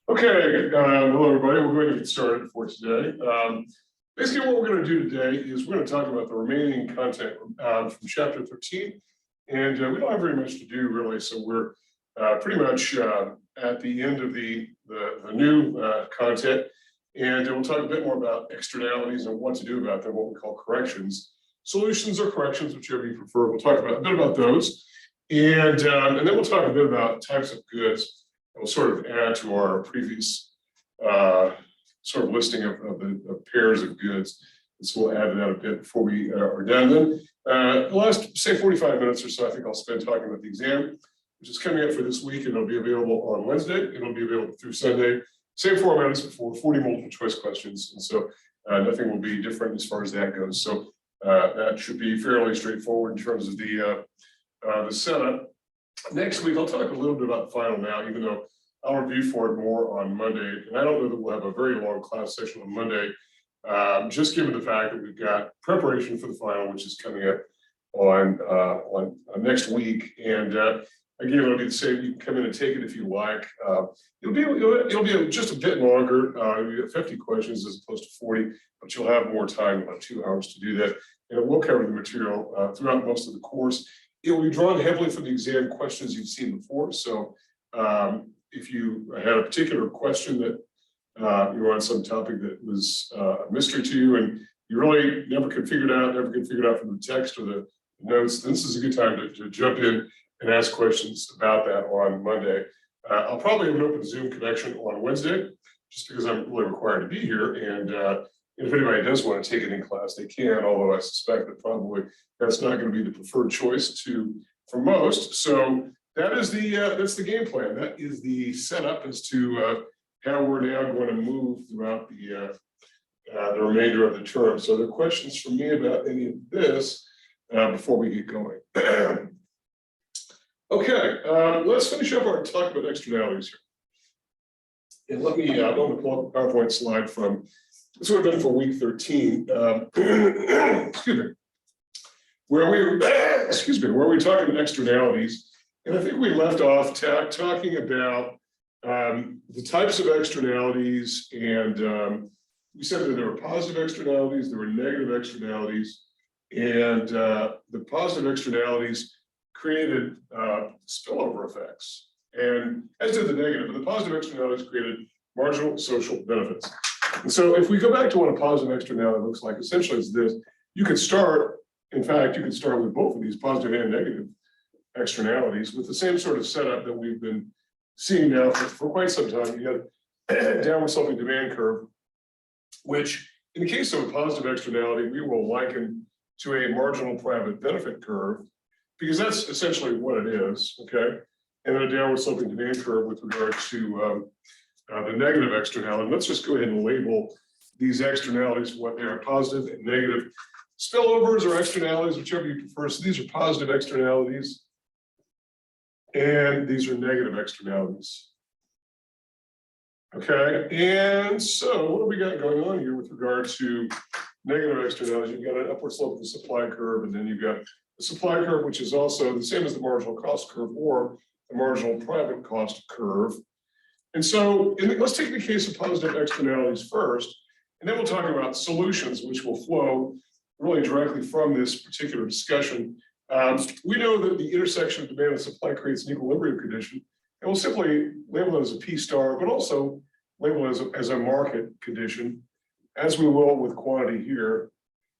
Okay, hello everybody. We're going to get started for today. Basically, what we're going to do today is we're going to talk about the remaining content from chapter 13, and we don't have very much to do really, so we're pretty much at the end of the new content, and we'll talk a bit more about externalities and what to do about them, what we call corrections, solutions or corrections, whichever you prefer. We'll talk about a bit about those, and then we'll talk a bit about types of goods. We'll sort of add to our previous sort of listing of the pairs of goods. And so we'll add to that a bit before we are done. Then the last, say, 45 minutes or so, I think I'll spend talking about the exam, which is coming up for this week, and it'll be available on Wednesday. It'll be available through Sunday. Same format as before, 40 multiple choice questions. And so nothing will be different as far as that goes. So that should be fairly straightforward in terms of the setup. Next week, I'll talk a little bit about the final now, even though I'll review for it more on Monday. And I don't know that we'll have a very long class session on Monday, just given the fact that we've got preparation for the final, which is coming up on next week. And again, it'll be the same. You can come in and take it if you like. It'll be just a bit longer. You have 50 questions as opposed to 40, but you'll have more time, about 2 hours to do that. And it will cover the material throughout most of the course. It will be drawn heavily from the exam questions you've seen before. So if you had a particular question that you were on some topic that was a mystery to you and you really never could figure it out from the text or the notes, this is a good time to jump in and ask questions about that on Monday. I'll probably have an open Zoom connection on Wednesday, just because I'm really required to be here. And if anybody does want to take it in class, they can, although I suspect that probably that's not going to be the preferred choice for most. So that's the game plan. That is the setup as to how we're now going to move throughout the remainder of the term. So there are questions from me about any of this before we get going. Okay, let's finish up our talk about externalities here. And let me, I'm going to pull up a PowerPoint slide from, this would have been for week 13. Excuse me. Where we're talking about externalities. And I think we left off talking about the types of externalities, and we said that there were positive externalities, there were negative externalities, and the positive externalities created spillover effects, and as did the negative, but the positive externalities created marginal social benefits. And so if we go back to what a positive externality looks like, essentially it's this. You could start, in fact, you could start with both of these, positive and negative externalities, with the same sort of setup that we've been seeing now for quite some time. You have a downward sloping demand curve, which in the case of a positive externality, we will liken to a marginal private benefit curve, because that's essentially what it is, okay? And then a downward sloping demand curve with regard to the negative externality. Let's just go ahead and label these externalities what they are: positive and negative spillovers or externalities, whichever you prefer. So these are positive externalities, and these are negative externalities. Okay, and so what do we got going on here with regard to negative externalities? You've got an upward slope of the supply curve, and then you've got the supply curve, which is also the same as the marginal cost curve or the marginal private cost curve. And so let's take the case of positive externalities first, and then we'll talk about solutions, which will flow really directly from this particular discussion. We know that the intersection of demand and supply creates an equilibrium condition, and we'll simply label it as a P star, but also label it as a market condition, as we will with quantity here.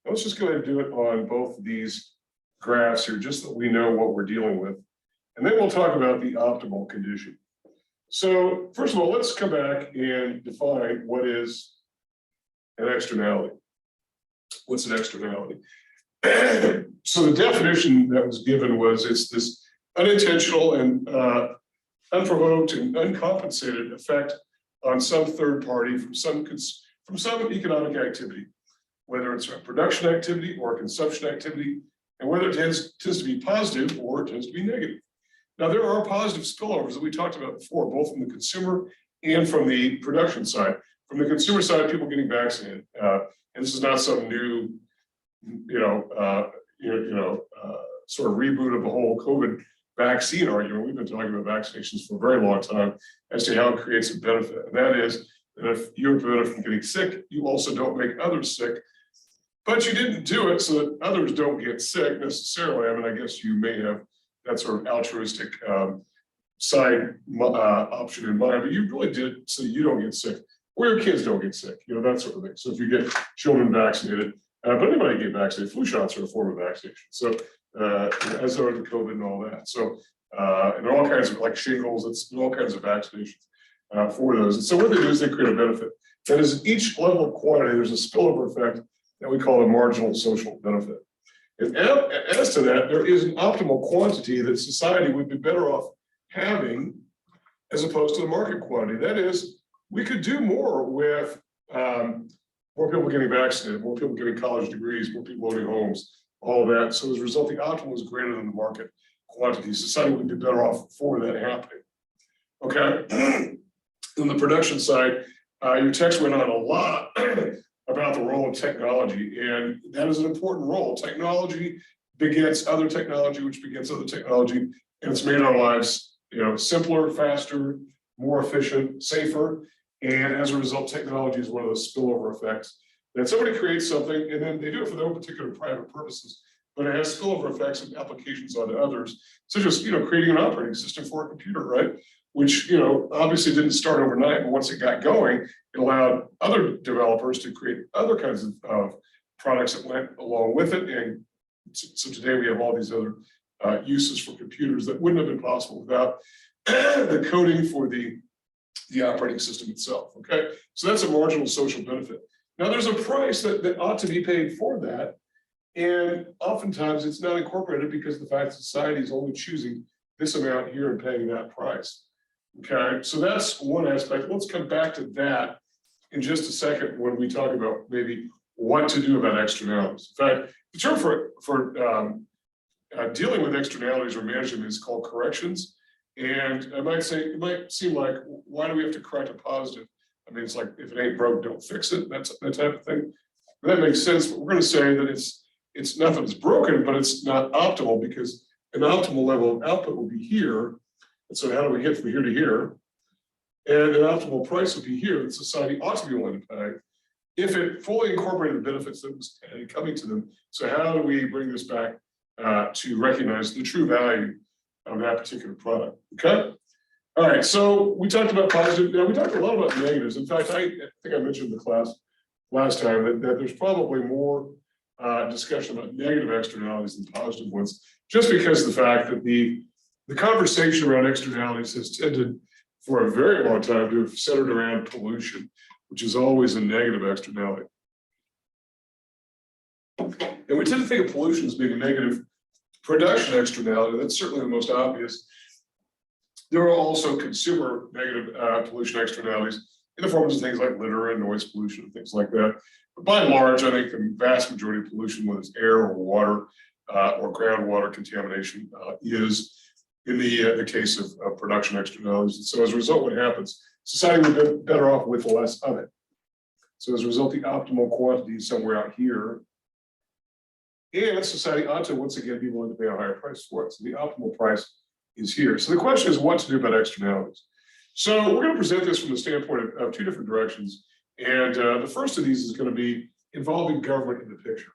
Let's just go ahead and do it on both of these graphs here, just so we know what we're dealing with. And then we'll talk about the optimal condition. So first of all, let's come back and define what is an externality. What's an externality? So the definition that was given was it's this unintentional and unprovoked and uncompensated effect on some third party from some economic activity, whether it's a production activity or a consumption activity, and whether it tends to be positive or it tends to be negative. Now, there are positive spillovers that we talked about before, both from the consumer and from the production side. From the consumer side, people getting vaccinated, and this is not some new, sort of reboot of the whole COVID vaccine argument. We've been talking about vaccinations for a very long time as to how it creates a benefit. And that is that if you're prevented from getting sick, you also don't make others sick. But you didn't do it so that others don't get sick necessarily. I mean, I guess you may have that sort of altruistic side option in mind, but you really did so you don't get sick or your kids don't get sick, you know, that sort of thing. So if you get children vaccinated, but anybody get vaccinated, flu shots are a form of vaccination. So as are the COVID and all that. So and all kinds of like shingles, it's all kinds of vaccinations for those. And so what they do is they create a benefit. That is, each level of quantity, there's a spillover effect that we call a marginal social benefit. And as to that, there is an optimal quantity that society would be better off having as opposed to the market quantity. That is, we could do more with more people getting vaccinated, more people getting college degrees, more people owning homes, all of that. So as a result, the optimal is greater than the market quantity. Society would be better off for that happening. Okay. On the production side, your text went on a lot about the role of technology, and that is an important role. Technology begets other technology, which begets other technology, and it's made our lives, you know, simpler, faster, more efficient, safer. And as a result, technology is one of those spillover effects that somebody creates something and then they do it for their own particular private purposes, but it has spillover effects and applications onto others, such as, you know, creating an operating system for a computer, right? Which, you know, obviously didn't start overnight, but once it got going, it allowed other developers to create other kinds of products that went along with it. And so today we have all these other uses for computers that wouldn't have been possible without the coding for the operating system itself. Okay, so that's a marginal social benefit. Now there's a price that ought to be paid for that. And oftentimes it's not incorporated because of the fact society is only choosing this amount here and paying that price. Okay, so that's one aspect. Let's come back to that in just a second when we talk about maybe what to do about externalities. In fact, the term for dealing with externalities or managing is called corrections. And I might say, it might seem like, why do we have to correct a positive? I mean, it's like, if it ain't broke, don't fix it. That's that type of thing. But that makes sense. But we're going to say that it's not that it's broken, but it's not optimal, because an optimal level of output will be here. And so how do we get from here to here? And an optimal price would be here that society ought to be willing to pay if it fully incorporated the benefits that was coming to them. So how do we bring this back to recognize the true value of that particular product? Okay. All right. So we talked about positive. Now we talked a lot about negatives. In fact, I think I mentioned in the class last time that there's probably more discussion about negative externalities than positive ones, just because of the fact that the conversation around externalities has tended for a very long time to have centered around pollution, which is always a negative externality. And we tend to think of pollution as being a negative production externality. That's certainly the most obvious. There are also consumer negative pollution externalities in the forms of things like litter and noise pollution and things like that. But by and large, I think the vast majority of pollution, whether it's air or water or groundwater contamination, is in the case of production externalities. And so as a result, what happens? Society would be better off with less of it. So as a result, the optimal quantity is somewhere out here. And society ought to, once again, be willing to pay a higher price for it. So the optimal price is here. So the question is what to do about externalities. So we're going to present this from the standpoint of two different directions. And the first of these is going to be involving government in the picture.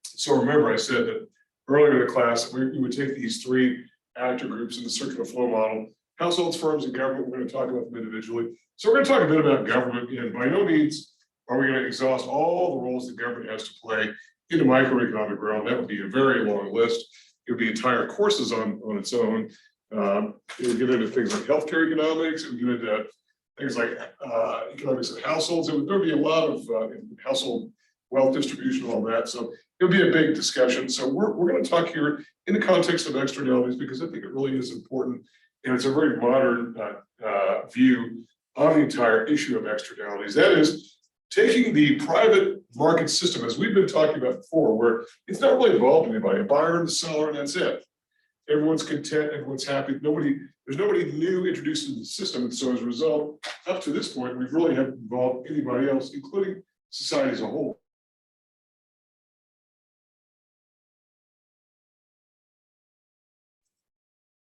So remember, I said that earlier in the class, we would take these three actor groups in the circular flow model: households, firms, and government. We're going to talk about them individually. So we're going to talk a bit about government, and by no means are we going to exhaust all the roles that government has to play in the microeconomic realm. That would be a very long list. It would be entire courses on its own. It would get into things like healthcare economics. It would get into things like economics of households. There would be a lot of household wealth distribution, all that. So it would be a big discussion. So we're going to talk here in the context of externalities, because I think it really is important. And it's a very modern view on the entire issue of externalities. That is, taking the private market system, as we've been talking about before, where it's not really involved anybody, a buyer and a seller, and that's it. Everyone's content, everyone's happy. There's nobody new introduced into the system. And so as a result, up to this point, we really haven't involved anybody else, including society as a whole.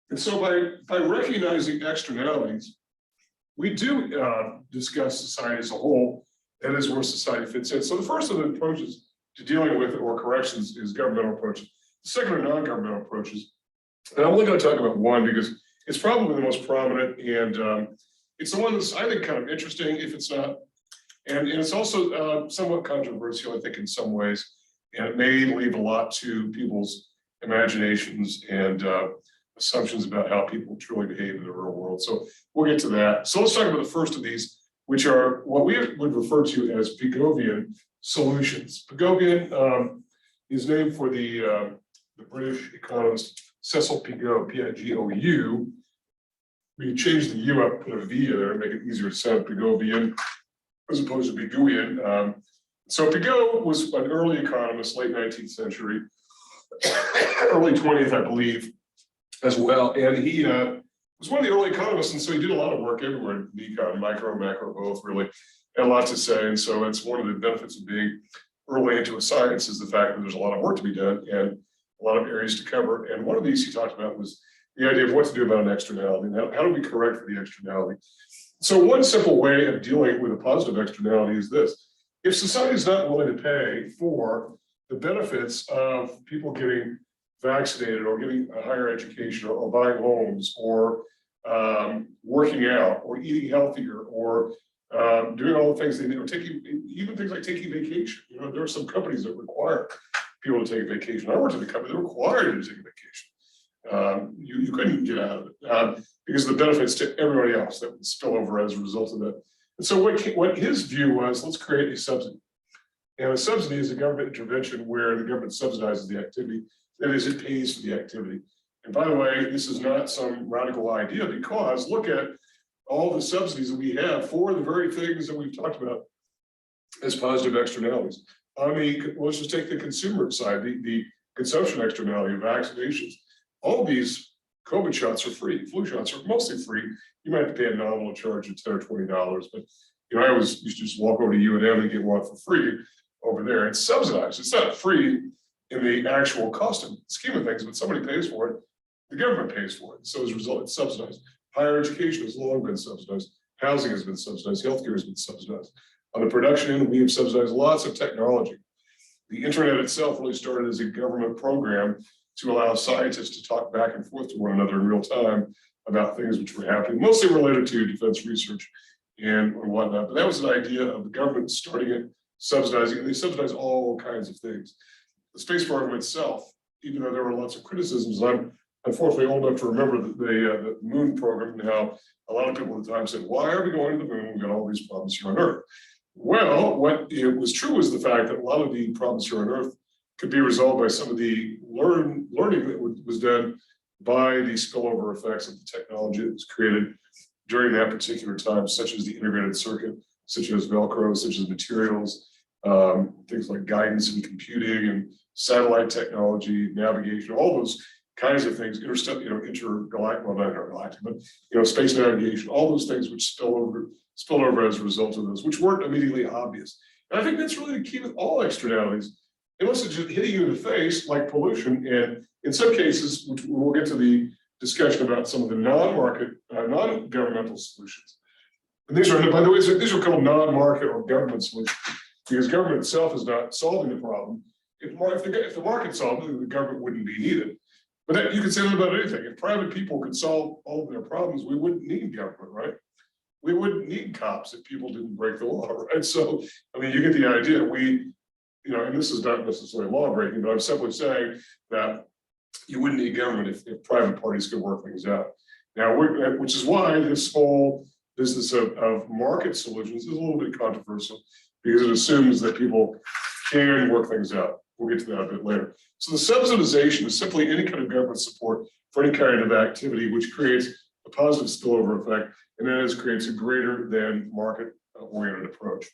And so by recognizing externalities, we do discuss society as a whole. That is where society fits in. So the first of the approaches to dealing with or corrections is governmental approaches. The second are non-governmental approaches. And I'm only going to talk about one because it's probably the most prominent, and it's the one that's, I think, kind of interesting if it's not. And it's also somewhat controversial, I think, in some ways. And it may leave a lot to people's imaginations and assumptions about how people truly behave in the real world. So we'll get to that. So let's talk about the first of these, which are what we would refer to as Pigovian solutions. Pigovian is named for the British economist Cecil Pigou, P-I-G-O-U. We changed the U up, put a V in there to make it easier to sound, Pigovian, as opposed to Pigouian. So Pigou was an early economist, late 19th century, early 20th, I believe, as well. And he was one of the early economists, and so he did a lot of work everywhere in the econ, micro, macro, both really, had a lot to say. And so it's one of the benefits of being early into a science is the fact that there's a lot of work to be done and a lot of areas to cover. And one of these he talked about was the idea of what to do about an externality and how do we correct for the externality. So one simple way of dealing with a positive externality is this. If society is not willing to pay for the benefits of people getting vaccinated or getting a higher education or buying homes or working out or eating healthier or doing all the things they need, or taking, even things like taking vacation. You know, there are some companies that require people to take vacation. I worked at a company that required you to take a vacation. You couldn't get out of it because of the benefits to everybody else that would spill over as a result of that. And so what his view was, let's create a subsidy. And a subsidy is a government intervention where the government subsidizes the activity, that is, it pays for the activity. And by the way, this is not some radical idea because look at all the subsidies that we have for the very things that we've talked about as positive externalities. Let's just take the consumer side, the consumption externality of vaccinations. All these COVID shots are free. Flu shots are mostly free. You might have to pay a nominal charge of $10 or $20, but you know, I always used to just walk over to UNM and get one for free over there. It's subsidized. It's not free in the actual cost of scheme of things, but somebody pays for it. The government pays for it. So as a result, it's subsidized. Higher education has long been subsidized. Housing has been subsidized. Healthcare has been subsidized. On the production end, we have subsidized lots of technology. The internet itself really started as a government program to allow scientists to talk back and forth to one another in real time about things which were happening, mostly related to defense research and whatnot. But that was an idea of the government starting it, subsidizing it. They subsidize all kinds of things. The space program itself, even though there were lots of criticisms, I'm unfortunately old enough to remember the moon program and how a lot of people at the time said, why are we going to the moon? We've got all these problems here on Earth. Well, what it was true was the fact that a lot of the problems here on Earth could be resolved by some of the learning that was done by the spillover effects of the technology that was created during that particular time, such as the integrated circuit, such as Velcro, such as materials, things like guidance and computing and satellite technology, navigation, all those kinds of things, intergalactic, well, not intergalactic, but space navigation, all those things which spill over as a result of those, which weren't immediately obvious. And I think that's really the key with all externalities. Unless it's just hitting you in the face, like pollution, and in some cases, which we'll get to the discussion about some of the non-market, non-governmental solutions. And these are, by the way, these are called non-market or government solutions, because government itself is not solving the problem. If the market solved it, the government wouldn't be needed. But that, you could say that about anything. If private people could solve all of their problems, we wouldn't need government, right? We wouldn't need cops if people didn't break the law, right? So, I mean, you get the idea. And this is not necessarily law breaking, but I'm simply saying that you wouldn't need government if private parties could work things out. Now, which is why this whole business of market solutions is a little bit controversial because it assumes that people can work things out. We'll get to that a bit later. So the subsidization is simply any kind of government support for any kind of activity which creates a positive spillover effect, and that creates a greater than market-oriented approach.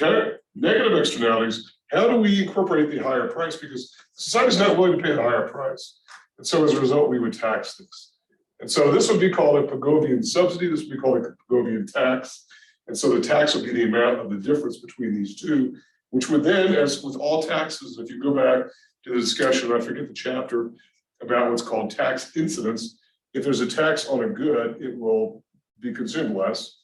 Okay, negative externalities. How do we incorporate the higher price? Because society is not willing to pay the higher price. And so as a result, we would tax this. And so this would be called a Pigovian subsidy. This would be called a Pigovian tax. And so the tax would be the amount of the difference between these two, which would then, as with all taxes, if you go back to the discussion, I forget the chapter about what's called tax incidence, if there's a tax on a good, it will be consumed less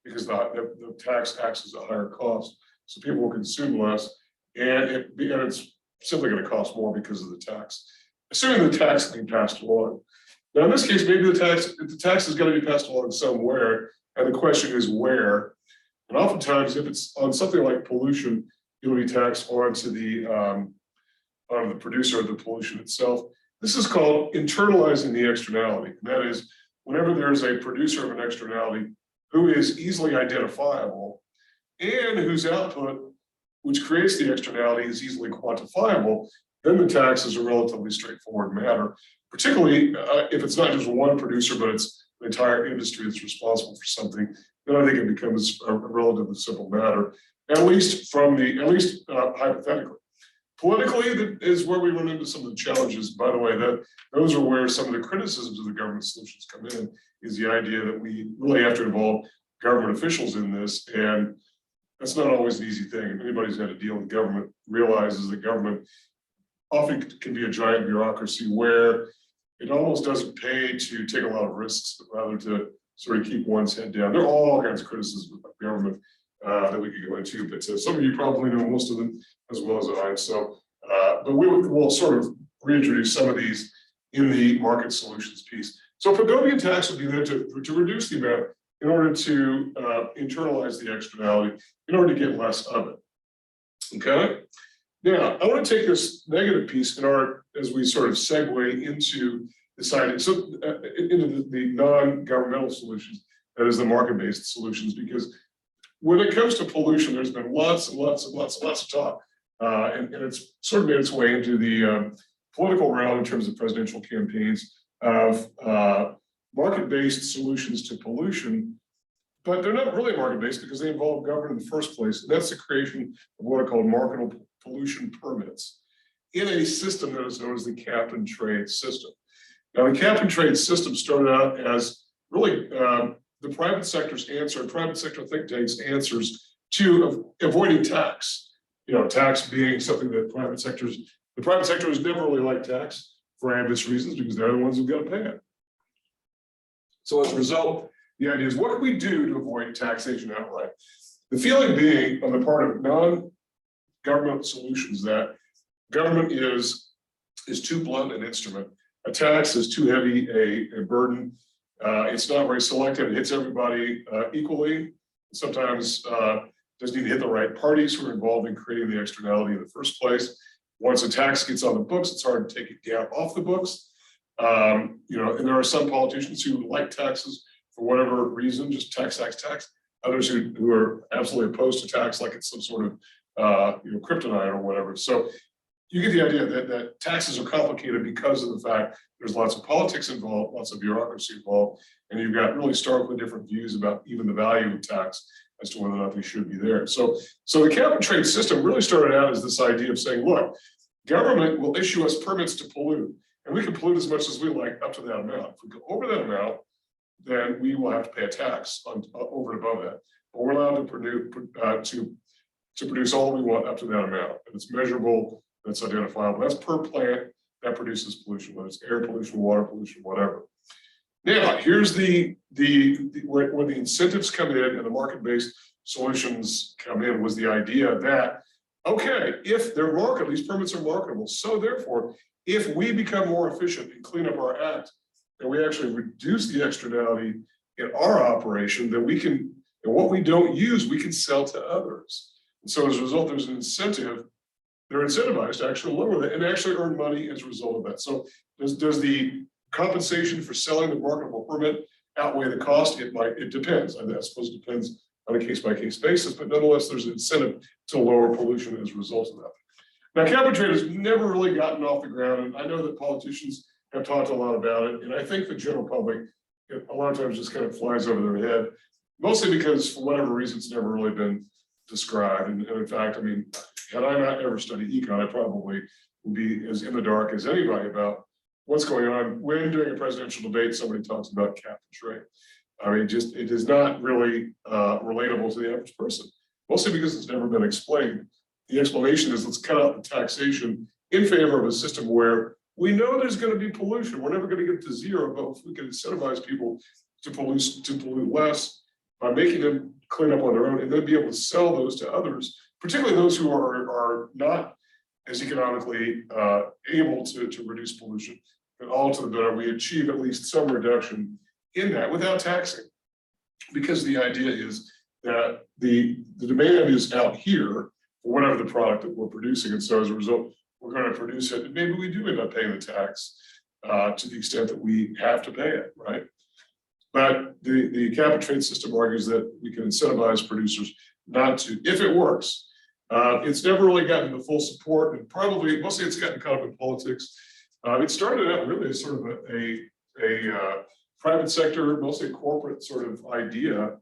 because the tax acts as a higher cost. So people will consume less, and it's simply going to cost more because of the tax, assuming the tax can be passed along. Now, in this case, maybe the tax is going to be passed along somewhere, and the question is where. And oftentimes, if it's on something like pollution, it'll be taxed onto the producer of the pollution itself. This is called internalizing the externality. And that is, whenever there's a producer of an externality who is easily identifiable and whose output, which creates the externality, is easily quantifiable, then the tax is a relatively straightforward matter, particularly if it's not just one producer, but it's the entire industry that's responsible for something. Then I think it becomes a relatively simple matter, at least hypothetically. Politically, that is where we run into some of the challenges. By the way, those are where some of the criticisms of the government solutions come in, is the idea that we really have to involve government officials in this. And that's not always an easy thing. If anybody's had to deal with government realizes that government often can be a giant bureaucracy where it almost doesn't pay to take a lot of risks, but rather to sort of keep one's head down. There are all kinds of criticisms of government that we could go into, but some of you probably know most of them as well as I. So, but we'll sort of reintroduce some of these in the market solutions piece. So Pagodian tax would be there to reduce the amount in order to internalize the externality, in order to get less of it. Okay. Now, I want to take this negative piece as we sort of segue into this idea, so into the non-governmental solutions, that is the market-based solutions, because when it comes to pollution, there's been lots and lots of talk, and it's sort of made its way into the political realm in terms of presidential campaigns of market-based solutions to pollution, but they're not really market-based because they involve government in the first place. And that's the creation of what are called marketable pollution permits in a system that is known as the cap and trade system. Now, the cap and trade system started out as really the private sector's answer, private sector think tanks' answers to avoiding tax. You know, tax being something that the private sector has never really liked tax for obvious reasons, because they're the ones who've got to pay it. So as a result, the idea is, what can we do to avoid taxation outright? The feeling being on the part of non-government solutions that government is too blunt an instrument. A tax is too heavy a burden. It's not very selective. It hits everybody equally. Sometimes doesn't even hit the right parties who are involved in creating the externality in the first place. Once a tax gets on the books, it's hard to take it down off the books. You know, and there are some politicians who like taxes for whatever reason, just tax. Others who are absolutely opposed to tax, like it's some sort of kryptonite or whatever. So you get the idea that taxes are complicated because of the fact there's lots of politics involved, lots of bureaucracy involved, and you've got really starkly different views about even the value of tax as to whether or not they should be there. So the cap and trade system really started out as this idea of saying, look, government will issue us permits to pollute, and we can pollute as much as we like up to that amount. If we go over that amount, then we will have to pay a tax over and above that. But we're allowed to produce all we want up to that amount. And it's measurable, that's identifiable. That's per plant that produces pollution, whether it's air pollution, water pollution, whatever. Now, here's where the incentives come in and the market-based solutions come in, was the idea that, okay, if they're marketable, these permits are marketable, so therefore, if we become more efficient and clean up our act, and we actually reduce the externality in our operation, then we can, and what we don't use, we can sell to others. And so as a result, there's an incentive. They're incentivized to actually lower that and actually earn money as a result of that. So does the compensation for selling the marketable permit outweigh the cost? It depends. I suppose it depends on a case-by-case basis, but nonetheless, there's an incentive to lower pollution as a result of that. Now, cap and trade has never really gotten off the ground, and I know that politicians have talked a lot about it, and I think the general public a lot of times just kind of flies over their head, mostly because for whatever reason it's never really been described. And in fact, I mean, had I not ever studied econ, I probably would be as in the dark as anybody about what's going on when during a presidential debate somebody talks about cap and trade. I mean, it is not really relatable to the average person, mostly because it's never been explained. The explanation is, let's cut out the taxation in favor of a system where We know there's going to be pollution. We're never going to get to zero, but if we can incentivize people to pollute less by making them clean up on their own, and then be able to sell those to others, particularly those who are not as economically able to reduce pollution, and all to the better, we achieve at least some reduction in that without taxing. Because the idea is that the demand is out here for whatever the product that we're producing, and so as a result, we're going to produce it, and maybe we do end up paying the tax to the extent that we have to pay it, right? But the cap and trade system argues that we can incentivize producers not to, if it works. It's never really gotten the full support, and probably mostly it's gotten caught up in politics. It started out really as sort of a private sector, mostly a corporate sort of idea.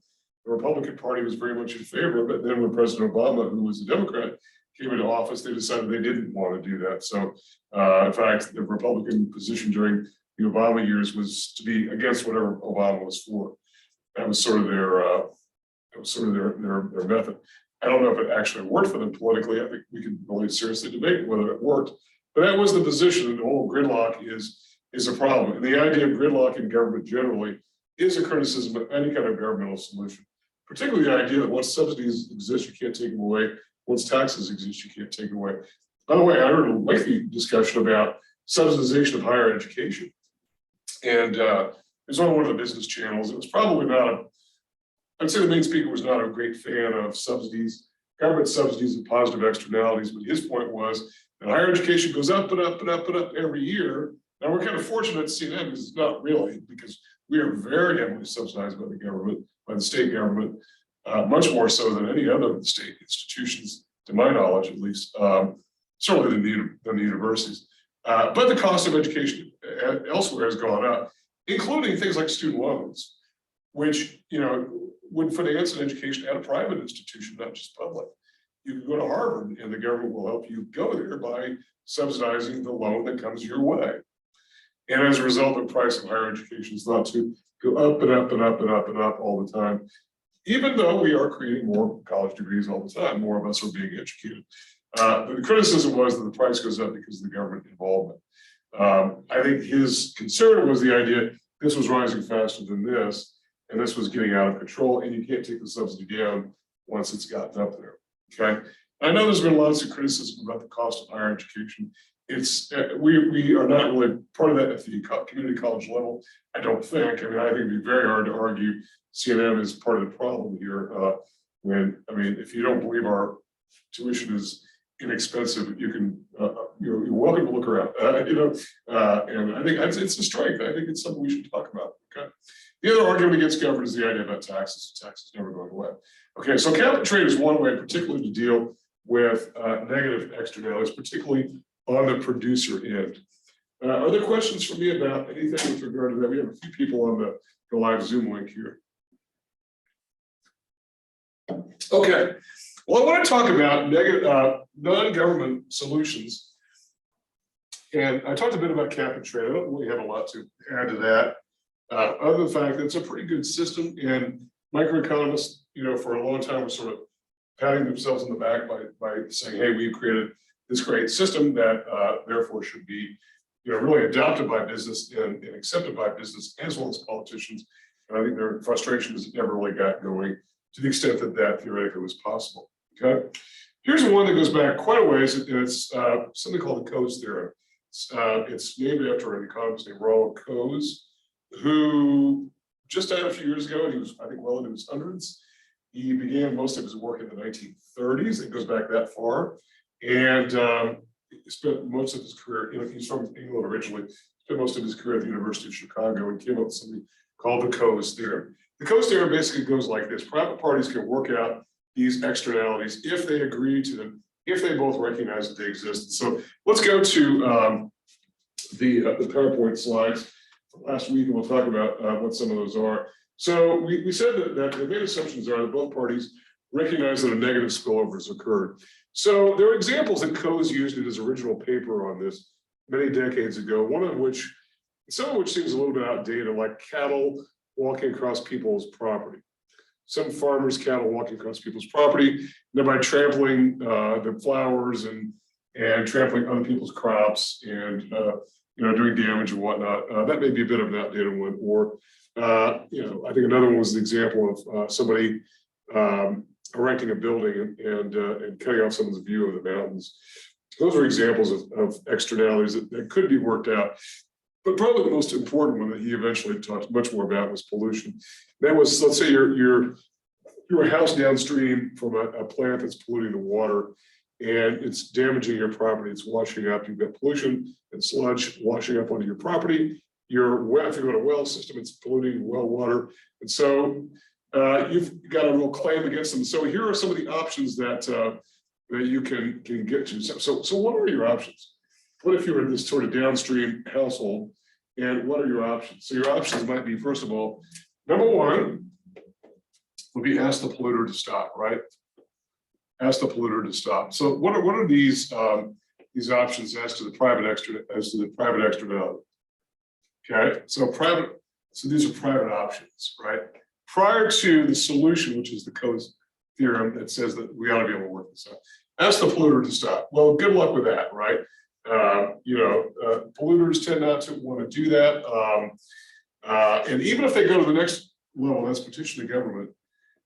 The Republican Party was very much in favor of it. Then when President Obama, who was a Democrat, came into office, they decided they didn't want to do that. So in fact, the Republican position during the Obama years was to be against whatever Obama was for. That was sort of their their method. I don't know if it actually worked for them politically. I think we can really seriously debate whether it worked, but that was the position. And the whole gridlock is a problem. And the idea of gridlock in government generally is a criticism of any kind of governmental solution, particularly the idea that once subsidies exist, you can't take them away. Once taxes exist, you can't take them away. By the way, I heard a lengthy discussion about subsidization of higher education. And it was on one of the business channels. It was probably not I'd say the main speaker was not a great fan of subsidies, government subsidies and positive externalities, but his point was that higher education goes up and up and up and up every year. Now we're kind of fortunate at CNN because it's not really, because we are very heavily subsidized by the government, by the state government, much more so than any other of the state institutions, to my knowledge at least, certainly than the universities. But the cost of education elsewhere has gone up, including things like student loans, which would finance an education at a private institution, not just public. You can go to Harvard and the government will help you go there by subsidizing the loan that comes your way. And as a result, the price of higher education is thought to go up and up and up and up and up all the time, even though we are creating more college degrees all the time, more of us are being educated. The criticism was that the price goes up because of the government involvement. I think his concern was the idea this was rising faster than this, and this was getting out of control, and you can't take the subsidy down once it's gotten up there, okay? I know there's been lots of criticism about the cost of higher education. It's, we are not really part of that at the community college level, I don't think. I mean, I think it'd be very hard to argue CNN is part of the problem here. If you don't believe our tuition is inexpensive, you can, you're welcome to look around, and I think it's a strength. I think it's something we should talk about, okay? The other argument against government is the idea about taxes. Taxes never going away. Okay, so cap and trade is one way, particularly to deal with negative externalities, particularly on the producer end. Are there questions for me about anything with regard to that? We have a few people on the live Zoom link here. Okay, well, I want to talk about non-government solutions. And I talked a bit about cap and trade. I don't really have a lot to add to that. Other than the fact that it's a pretty good system, and microeconomists, for a long time were sort of patting themselves on the back by saying, hey, we created this great system that therefore should be really adopted by business and accepted by business as well as politicians. And I think their frustrations never really got going to the extent that that theoretically was possible. Okay, here's one that goes back quite a ways, and it's something called the Coase theorem. It's named after an economist named Rollo Coase, who just died a few years ago, and he was, I think, well into his hundreds. He began most of his work in the 1930s. It goes back that far, and he spent most of his career. He's from England originally. Spent most of his career at the University of Chicago, and came up with something called the Coase theorem. The Coase theorem basically goes like this: private parties can work out these externalities if they agree to them, if they both recognize that they exist. So let's go to the PowerPoint slides from last week, and we'll talk about what some of those are. So we said that the main assumptions are that both parties recognize that a negative spillover has occurred. So there are examples that Coase used in his original paper on this many decades ago, some of which seems a little bit outdated, like cattle walking across people's property. Some farmers' cattle walking across people's property, thereby trampling the flowers and trampling other people's crops and doing damage and whatnot. That may be a bit of an outdated one. Or, I think another one was the example of somebody erecting a building and cutting off someone's view of the mountains. Those are examples of externalities that could be worked out. But probably the most important one that he eventually talked much more about was pollution. That was, let's say you're a house downstream from a plant that's polluting the water, and it's damaging your property. It's washing up. You've got pollution and sludge washing up onto your property. If you've got a well system, it's polluting well water. And so you've got a real claim against them. So here are some of the options that you can get to. So what are your options? What if you're in this sort of downstream household, and what are your options? So your options might be, first of all, number one would be ask the polluter to stop, right? Ask the polluter to stop. So what are these options as to the private externality? Okay, so these are private options, right? Prior to the solution, which is the Coase theorem that says that we ought to be able to work this out. Ask the polluter to stop. Well, good luck with that, right? Polluters tend not to want to do that. And even if they go to the next level, that's petition the government,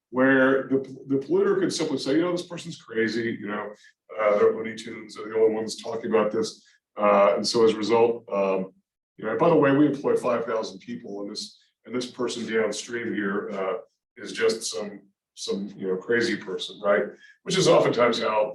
where the polluter could simply say, this person's crazy, they're Looney Tunes, they're the only ones talking about this. And so as a result, by the way, we employ 5,000 people, and this person downstream here is just some crazy person, right? Which is oftentimes how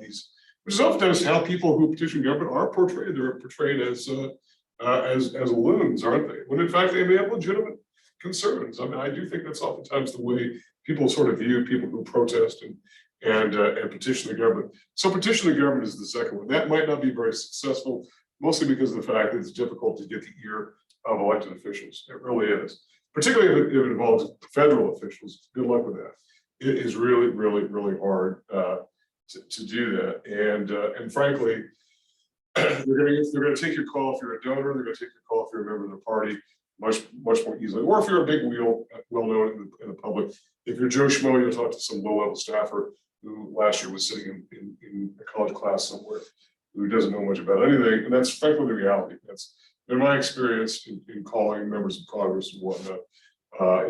people who petition government are portrayed. They're portrayed as loons, aren't they? When in fact they may have legitimate concerns. I mean, I do think that's oftentimes the way people sort of view people who protest and petition the government. So petition the government is the second one. That might not be very successful, mostly because of the fact that it's difficult to get the ear of elected officials. It really is, particularly if it involves federal officials. Good luck with that. It is really, really, really hard to do that. And frankly, they're going to take your call if you're a donor. They're going to take your call if you're a member of the party much more easily. Or if you're a big wheel, well known in the public. If you're Joe Schmo, you'll talk to some low-level staffer who last year was sitting in a college class somewhere, who doesn't know much about anything. And that's frankly the reality. That's been my experience in calling members of Congress and whatnot.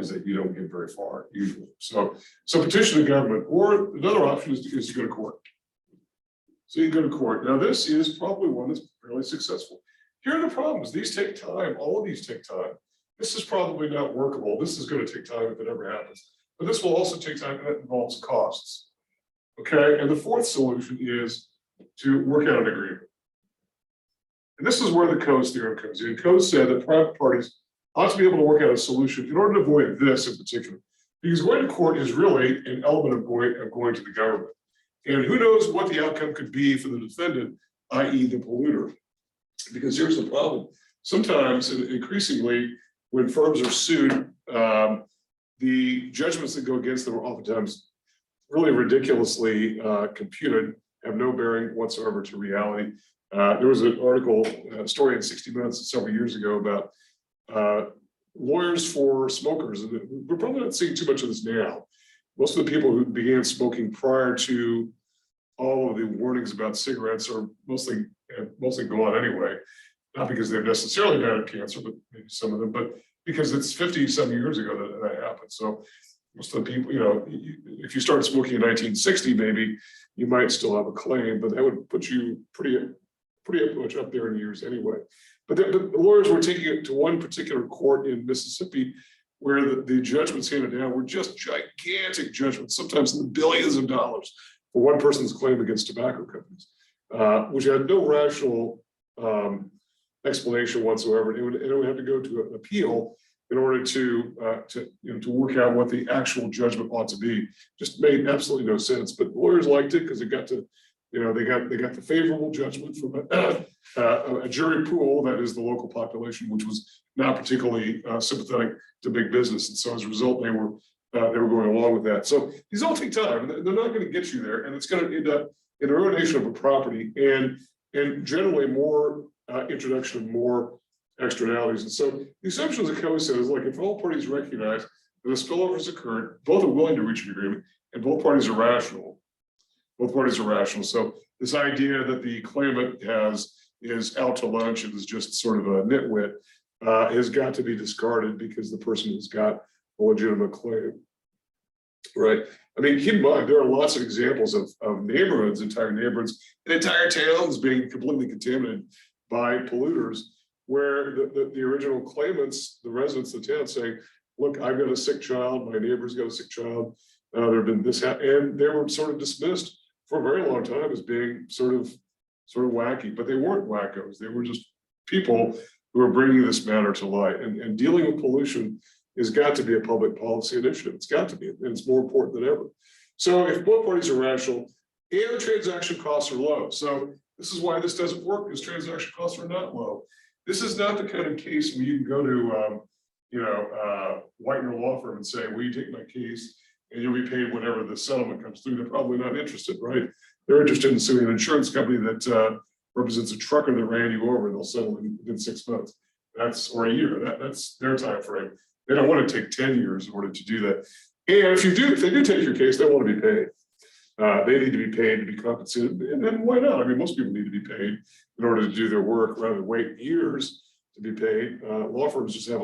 Is that you don't get very far usually. So petition the government, or another option is to go to court. So you go to court. Now this is probably one that's fairly successful. Here are the problems. These take time. All of these take time. This is probably not workable. This is going to take time if it ever happens. But this will also take time, and that involves costs. Okay, and the fourth solution is to work out an agreement. And this is where the Coase theorem comes in. Coase said that private parties ought to be able to work out a solution in order to avoid this in particular. Because going to court is really an element of going to the government. And who knows what the outcome could be for the defendant, i.e. the polluter. Because here's the problem. Sometimes, and increasingly, when firms are sued, the judgments that go against them are oftentimes really ridiculously computed, have no bearing whatsoever to reality. There was an article, a story in 60 Minutes several years ago about lawyers for smokers. And we're probably not seeing too much of this now. Most of the people who began smoking prior to all of the warnings about cigarettes are mostly gone anyway. Not because they've necessarily died of cancer, but maybe some of them, but because it's 50-some years ago that happened. So most of the people, if you started smoking in 1960, maybe you might still have a claim, but that would put you pretty much up there in years anyway. But the lawyers were taking it to one particular court in Mississippi where the judgments handed down were just gigantic judgments, sometimes in the billions of dollars for one person's claim against tobacco companies, which had no rational explanation whatsoever. It would have to go to an appeal in order to work out what the actual judgment ought to be. Just made absolutely no sense. But lawyers liked it because it got to, they got the favorable judgment from a jury pool, that is the local population, which was not particularly sympathetic to big business. And so as a result, they were going along with that. So these all take time. They're not going to get you there, and it's going to end up in the ruination of a property and generally more introduction of more externalities. And so the assumptions that Coase said is, like, if all parties recognize that a spillover has occurred, both are willing to reach an agreement, and both parties are rational. Both parties are rational. So this idea that the claimant has is out to lunch and is just sort of a nitwit, has got to be discarded because the person has got a legitimate claim, right? I mean, keep in mind, there are lots of examples of neighborhoods, entire neighborhoods, and entire towns being completely contaminated by polluters, where the original claimants, the residents of the town saying, look, I've got a sick child, my neighbor's got a sick child, there have been this, and they were sort of dismissed for a very long time as being sort of wacky, but they weren't wackos. They were just people who are bringing this matter to light, and dealing with pollution has got to be a public policy initiative. It's got to be, and it's more important than ever. So if both parties are rational and the transaction costs are low, so this is why this doesn't work, because transaction costs are not low. This is not the kind of case where you can go to, Whitener law firm and say, will you take my case and you'll be paid whenever the settlement comes through. They're probably not interested, right? They're interested in suing an insurance company that represents a trucker that ran you over, and they'll settle within 6 months. Or a year. That's their time frame. They don't want to take 10 years in order to do that. And if they do take your case, they want to be paid. They need to be paid to be compensated. And then why not? I mean, most people need to be paid in order to do their work rather than wait years to be paid. Law firms just have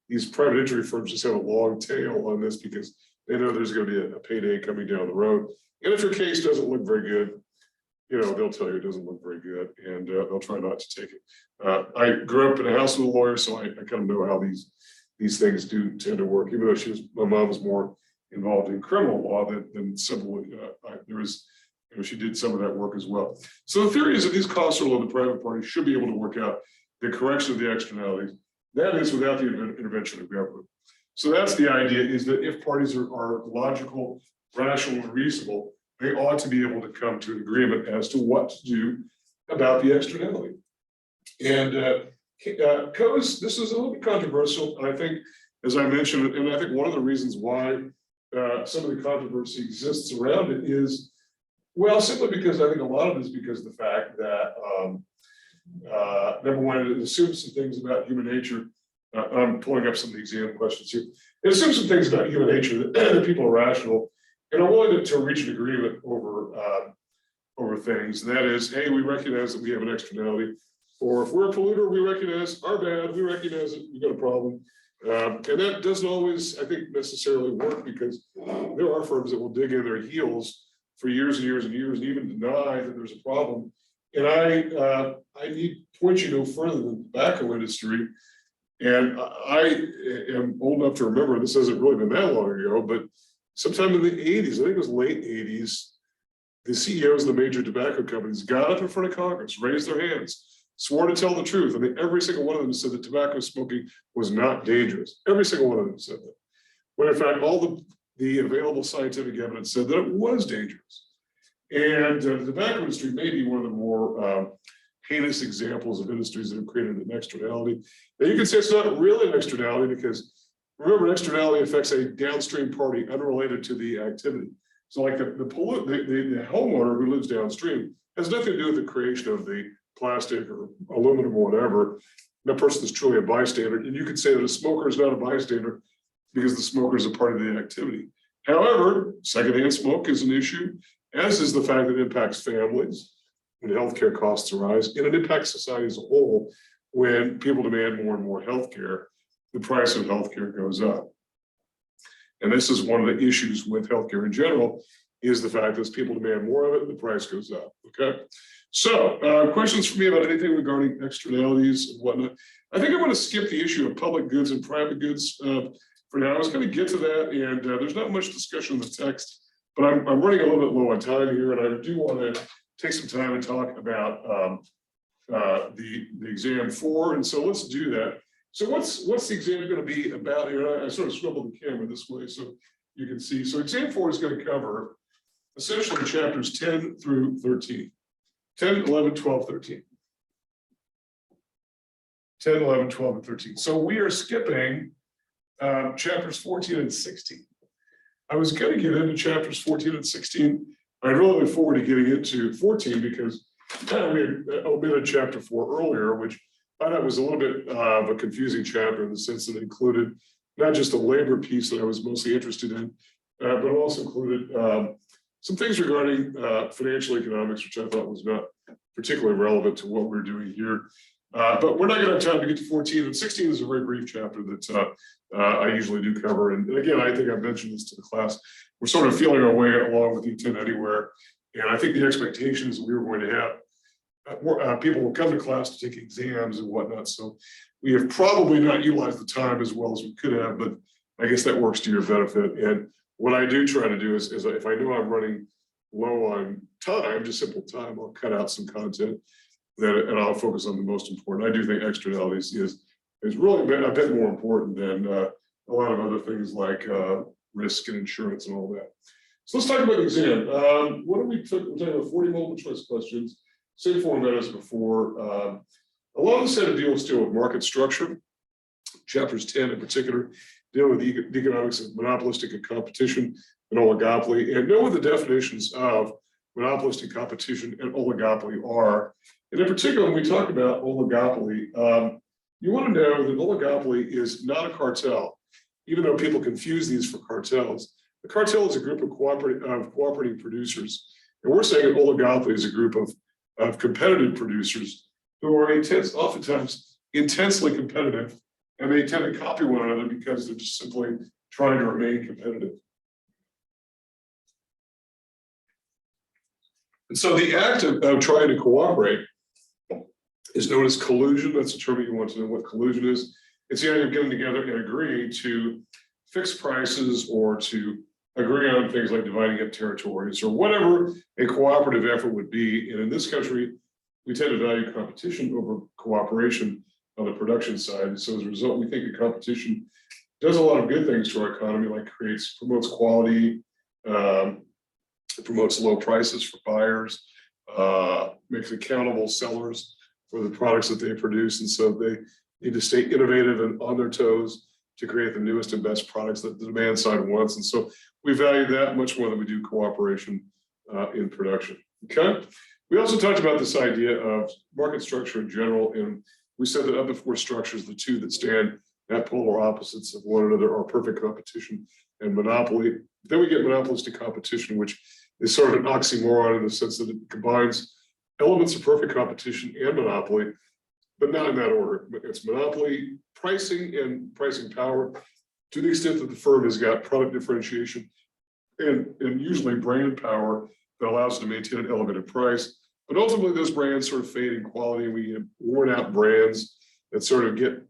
these private injury firms just have a long tail on this because they know there's going to be a payday coming down the road. And if your case doesn't look very good, they'll tell you it doesn't look very good, and they'll try not to take it. I grew up in a house with a lawyer, so I kind of know how these things do tend to work. Even though my mom was more involved in criminal law than civil, she did some of that work as well. So the theory is that these costs are low. The private party should be able to work out the correction of the externalities. That is without the intervention of government. So that's the idea: is that if parties are logical, rational, and reasonable, they ought to be able to come to an agreement as to what to do about the externality. And Coase, this is a little bit controversial, and I think, as I mentioned, and I think one of the reasons why some of the controversy exists around it is, well, simply because I think a lot of it is because of the fact that, number one, it assumes some things about human nature. I'm pulling up some of the exam questions here. It assumes some things about human nature that people are rational and are willing to reach an agreement over things. And that is, hey, we recognize that we have an externality, or if we're a polluter, we recognize our bad, we recognize it, we've got a problem. And that doesn't always, I think, necessarily work, because there are firms that will dig in their heels for years and years and years and even deny that there's a problem. And I need to point you no further than the tobacco industry. And I am old enough to remember, this hasn't really been that long ago, but sometime in the 80s, I think it was late 80s, the CEOs of the major tobacco companies got up in front of Congress, raised their hands, swore to tell the truth. I mean, every single one of them said that tobacco smoking was not dangerous. Every single one of them said that. When in fact, all the available scientific evidence said that it was dangerous. And the tobacco industry may be one of the more heinous examples of industries that have created an externality. Now you can say it's not really an externality, because remember, an externality affects a downstream party unrelated to the activity. So like the homeowner who lives downstream has nothing to do with the creation of the plastic or aluminum or whatever. That person is truly a bystander. And you could say that a smoker is not a bystander because the smoker is a part of the activity. However, secondhand smoke is an issue, as is the fact that it impacts families when healthcare costs arise, and it impacts society as a whole when people demand more and more healthcare. The price of healthcare goes up. And this is one of the issues with healthcare in general, is the fact that as people demand more of it, the price goes up, okay? So questions for me about anything regarding externalities and whatnot. I think I'm gonna skip the issue of public goods and private goods for now. I was gonna get to that, and there's not much discussion in the text, but I'm running a little bit low on time here, and I do wanna take some time and talk about the exam 4, and so let's do that. So what's the exam going to be about here? I sort of swiveled the camera this way so you can see. So exam 4 is going to cover essentially chapters 10 through 13. 10, 11, 12, 13. 10, 11, 12, and 13. So we are skipping chapters 14 and 16. I was going to get into chapters 14 and 16. I really look forward to getting into 14 because we had omitted chapter 4 earlier, which I thought was a little bit of a confusing chapter in the sense that it included not just a labor piece that I was mostly interested in, but it also included some things regarding financial economics, which I thought was not particularly relevant to what we're doing here. But we're not going to have time to get to 14, and 16 is a very brief chapter that I usually do cover. And again, I think I've mentioned this to the class. We're sort of feeling our way along with Intent Anywhere. And I think the expectations we were going to have, more people will come to class to take exams and whatnot. So we have probably not utilized the time as well as we could have, but I guess that works to your benefit. And what I do try to do is if I know I'm running low on time, just simple time, I'll cut out some content and I'll focus on the most important. I do think externalities is really a bit more important than a lot of other things like risk and insurance and all that. So let's talk about the exam. What do we took? We're talking about 40 multiple choice questions, same format as before. A lot of the set of deals deal with market structure. Chapters 10 in particular deal with the economics of monopolistic and competition and oligopoly, and know what the definitions of monopolistic competition and oligopoly are. And in particular, when we talk about oligopoly, you want to know that oligopoly is not a cartel, even though people confuse these for cartels. The cartel is a group of cooperating producers. And we're saying an oligopoly is a group of competitive producers who are oftentimes intensely competitive, and they tend to copy one another because they're just simply trying to remain competitive. And so the act of trying to cooperate is known as collusion. That's a term you want to know what collusion is. It's the idea of getting together and agreeing to fix prices or to agree on things like dividing up territories or whatever a cooperative effort would be. And in this country, we tend to value competition over cooperation on the production side. And so as a result, we think that competition does a lot of good things to our economy, like promotes quality, promotes low prices for buyers, makes accountable sellers for the products that they produce. And so they need to stay innovative and on their toes to create the newest and best products that the demand side wants. And so we value that much more than we do cooperation in production. Okay. We also talked about this idea of market structure in general. And we said that of the four structures, the two that stand at polar opposites of one another are perfect competition and monopoly. Then we get monopolistic competition, which is sort of an oxymoron in the sense that it combines elements of perfect competition and monopoly, but not in that order. It's monopoly pricing and pricing power to the extent that the firm has got product differentiation and usually brand power that allows it to maintain an elevated price. But ultimately, those brands sort of fade in quality. We have worn out brands that sort of get,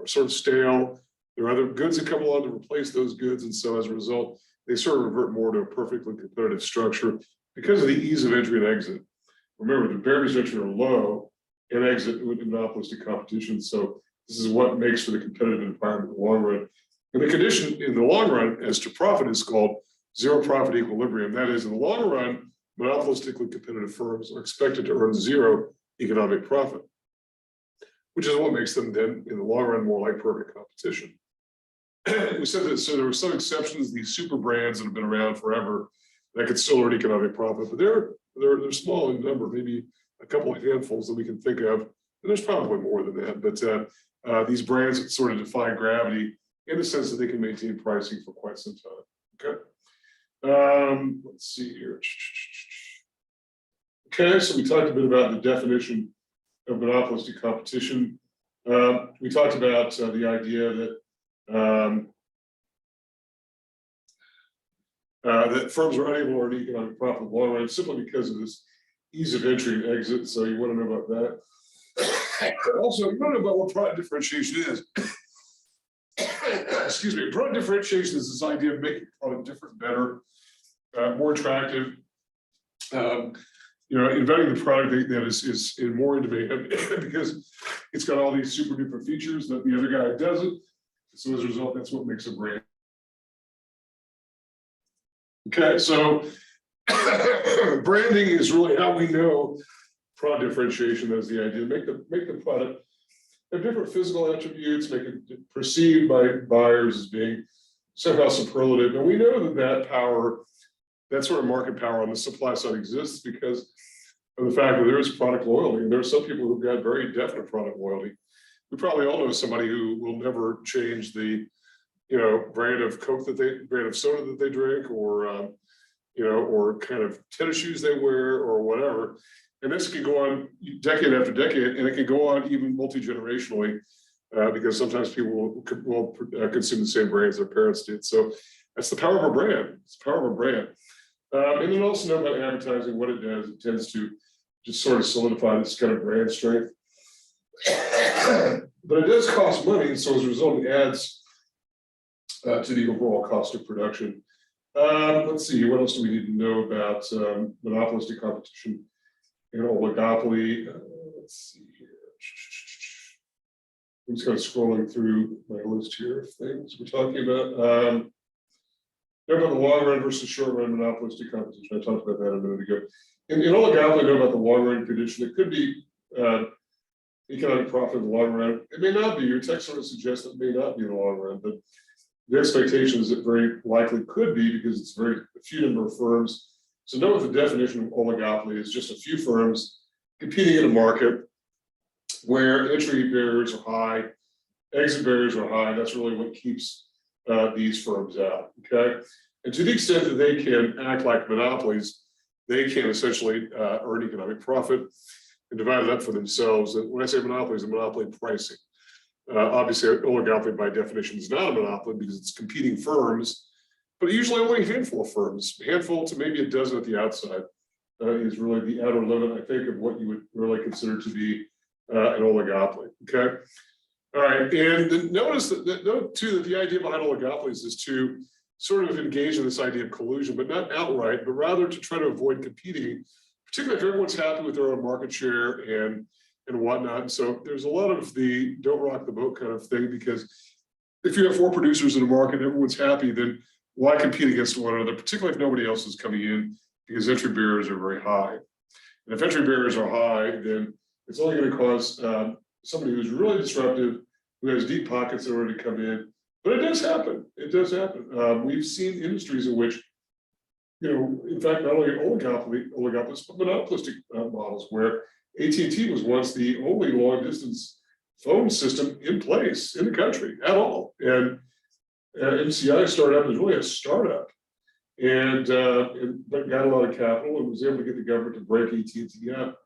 sort of stale. There are other goods that come along to replace those goods. And so as a result, they sort of revert more to a perfectly competitive structure because of the ease of entry and exit. Remember, the barriers to entry are low and exit with monopolistic competition. So this is what makes for the competitive environment in the long run. And the condition in the long run as to profit is called zero profit equilibrium. That is, in the long run, monopolistically competitive firms are expected to earn zero economic profit, which is what makes them then, in the long run, more like perfect competition. We said that so there were some exceptions, these super brands that have been around forever that could still earn economic profit, but they're small in number, maybe a couple of handfuls that we can think of. And there's probably more than that, but these brands sort of defy gravity in the sense that they can maintain pricing for quite some time. Okay. Let's see here. Okay, so we talked a bit about the definition of monopolistic competition. We talked about the idea that that firms are unable to earn economic profit in the long run simply because of this ease of entry and exit. So you want to know about that. Also, you want to know about what product differentiation is. Excuse me. Product differentiation is this idea of making a product different, better, more attractive. Inventing the product that is in more in demand because it's got all these super duper features that the other guy doesn't. So as a result, that's what makes a brand. Okay, so branding is really how we know product differentiation. That's the idea. Make the product have different physical attributes, make it perceived by buyers as being somehow superlative. And we know that power, that sort of market power on the supply side exists because of the fact that there is product loyalty. And there are some people who've got very definite product loyalty. We probably all know somebody who will never change the, brand of Coke brand of soda that they drink, or, or kind of tennis shoes they wear, or whatever. And this can go on decade after decade, and it can go on even multi-generationally, because sometimes people will consume the same brands their parents did. So that's the power of a brand. It's the power of a brand. And then also know about advertising, what it does. It tends to just sort of solidify this kind of brand strength. But it does cost money, so as a result, it adds to the overall cost of production. Let's see, what else do we need to know about monopolistic competition and oligopoly? Let's see here. I'm just kind of scrolling through my list here of things we're talking about. Know about the long run versus short run monopolistic competition. I talked about that a minute ago. In oligopoly, know about the long run condition. It could be economic profit in the long run. It may not be. Your text sort of suggests that it may not be in the long run, but the expectation is it very likely could be because it's a few number of firms. So know what the definition of oligopoly is: just a few firms competing in a market where entry barriers are high, exit barriers are high. That's really what keeps these firms out. Okay, and to the extent that they can act like monopolies, they can essentially earn economic profit and divide it up for themselves. And when I say monopoly, it's a monopoly pricing. Obviously, an oligopoly by definition is not a monopoly because it's competing firms, but usually only a handful of firms, a handful to maybe a dozen at the outside is really the outer limit, I think, of what you would really consider to be an oligopoly. Okay. All right. And then notice that note too that the idea behind oligopolies is to sort of engage in this idea of collusion, but not outright, but rather to try to avoid competing, particularly if everyone's happy with their own market share and whatnot. And so there's a lot of the don't rock the boat kind of thing, because if you have 4 producers in a market, everyone's happy, then why compete against one another, particularly if nobody else is coming in, because entry barriers are very high. And if entry barriers are high, then it's only going to cause somebody who's really disruptive, who has deep pockets in order to come in. But it does happen. It does happen. We've seen industries in which, in fact, not only oligopolies, but monopolistic models, where AT&T was once the only long distance phone system in place in the country at all. And MCI startup was really a startup, and got a lot of capital and was able to get the government to break AT&T up.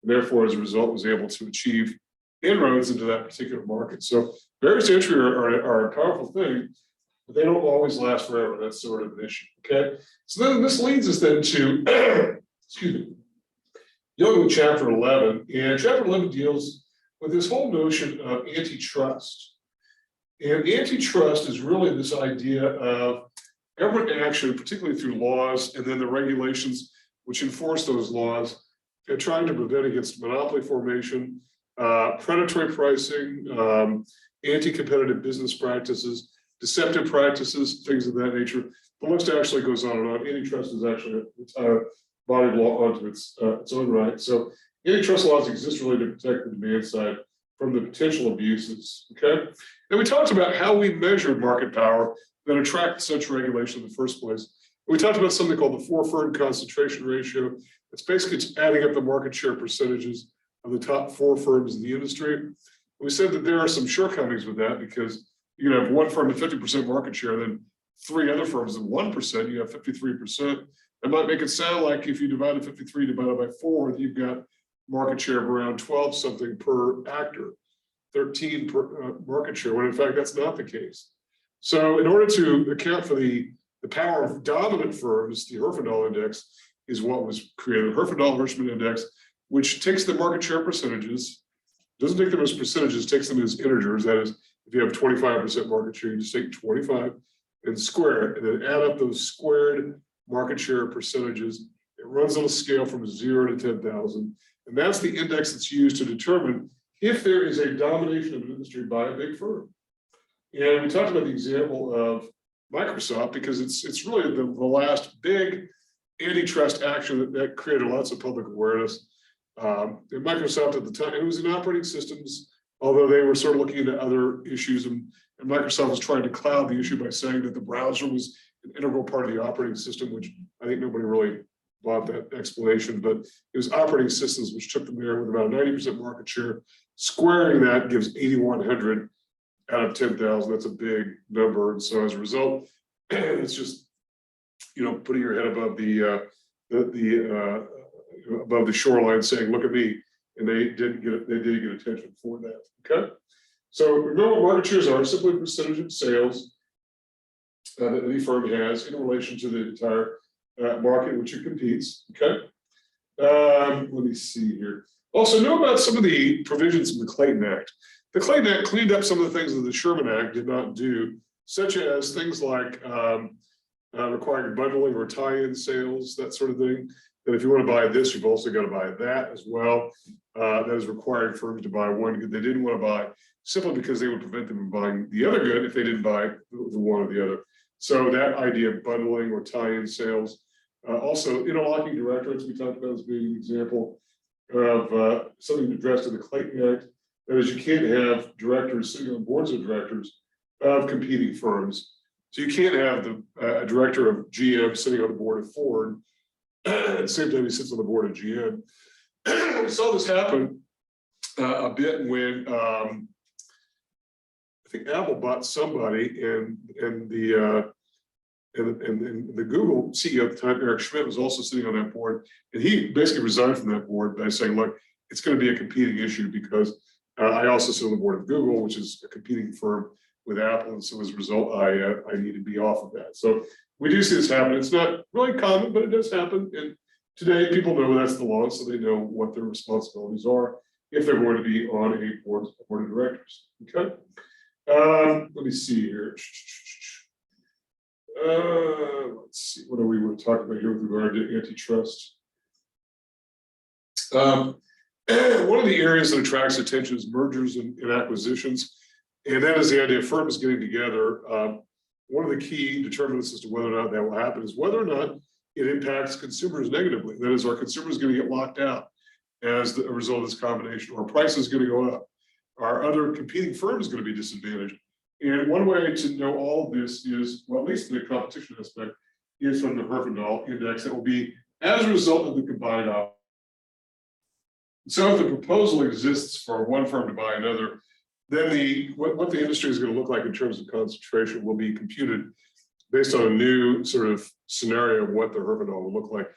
And therefore, as a result, was able to achieve inroads into that particular market. So barriers to entry are a powerful thing, but they don't always last forever. That's sort of an issue. Okay. So then this leads us then to, excuse me, dealing with chapter 11. And chapter 11 deals with this whole notion of antitrust. And antitrust is really this idea of government action, particularly through laws, and then the regulations which enforce those laws, and trying to prevent against monopoly formation, predatory pricing, anti-competitive business practices, deceptive practices, things of that nature. The list actually goes on and on. Antitrust is actually an entire body of law onto its own right. So antitrust laws exist really to protect the demand side from the potential abuses. Okay. And we talked about how we measured market power that attract such regulation in the first place. We talked about something called the 4-firm concentration ratio. It's basically adding up the market share percentages of the top 4 firms in the industry. We said that there are some shortcomings with that, because you can have one firm at 50% market share, then 3 other firms at 1%, you have 53%. It might make it sound like if you divided 53 divided by 4, you've got market share of around 12 something per actor, 13 per market share, when in fact that's not the case. So in order to account for the power of dominant firms, the Herfindahl index is what was created, the Herfindahl-Hirschman index, which takes the market share percentages, doesn't take them as percentages, takes them as integers. That is, if you have 25% market share, you just take 25 and square it, and then add up those squared market share percentages. It runs on a scale from 0 to 10,000. And that's the index that's used to determine if there is a domination of an industry by a big firm. And we talked about the example of Microsoft, because it's really the last big antitrust action that created lots of public awareness. And Microsoft at the time, it was in operating systems, although they were sort of looking into other issues, and Microsoft was trying to cloud the issue by saying that the browser was an integral part of the operating system, which I think nobody really bought that explanation, but it was operating systems which took them there with about a 90% market share. Squaring that gives 8,100 out of 10,000. That's a big number. And so as a result, it's just, putting your head above the above the shoreline saying, "Look at me," and they did get attention for that. Okay, so remember what market shares are: simply a percentage of sales that any firm has in relation to the entire market in which it competes. Okay, let me see here. Also, know about some of the provisions in the Clayton Act. The Clayton Act cleaned up some of the things that the Sherman Act did not do, such as things like requiring bundling or tie-in sales, that sort of thing. That if you want to buy this, you've also got to buy that as well. That is requiring firms to buy one good they didn't want to buy, simply because they would prevent them from buying the other good if they didn't buy the one or the other. So that idea of bundling or tie-in sales. Also, interlocking directorates, we talked about as being an example of something addressed in the Clayton Act. That is, you can't have directors sitting on boards of directors of competing firms. So you can't have a director of GM sitting on the board of Ford at the same time he sits on the board of GM. We saw this happen a bit when I think Apple bought somebody, and the Google CEO at the time, Eric Schmidt, was also sitting on that board, and he basically resigned from that board by saying, "Look, it's going to be a competing issue because I also sit on the board of Google, which is a competing firm with Apple, and so as a result, I need to be off of that." So we do see this happen. It's not really common, but it does happen. And today, people know that's the law, so they know what their responsibilities are if they're going to be on a board of directors. Okay. Let me see here. Let's see. What are we going to talk about here with regard to antitrust? One of the areas that attracts attention is mergers and acquisitions. And that is the idea of firms getting together. One of the key determinants as to whether or not that will happen is whether or not it impacts consumers negatively. That is, are consumers going to get locked out as a result of this combination? Or prices going to go up? Are other competing firms going to be disadvantaged? And one way to know all of this is, well, at least in the competition aspect, is from the Herfindahl index that will be as a result of the combined offer. So if the proposal exists for one firm to buy another, then what the industry is going to look like in terms of concentration will be computed based on a new sort of scenario of what the Herfindahl will look like.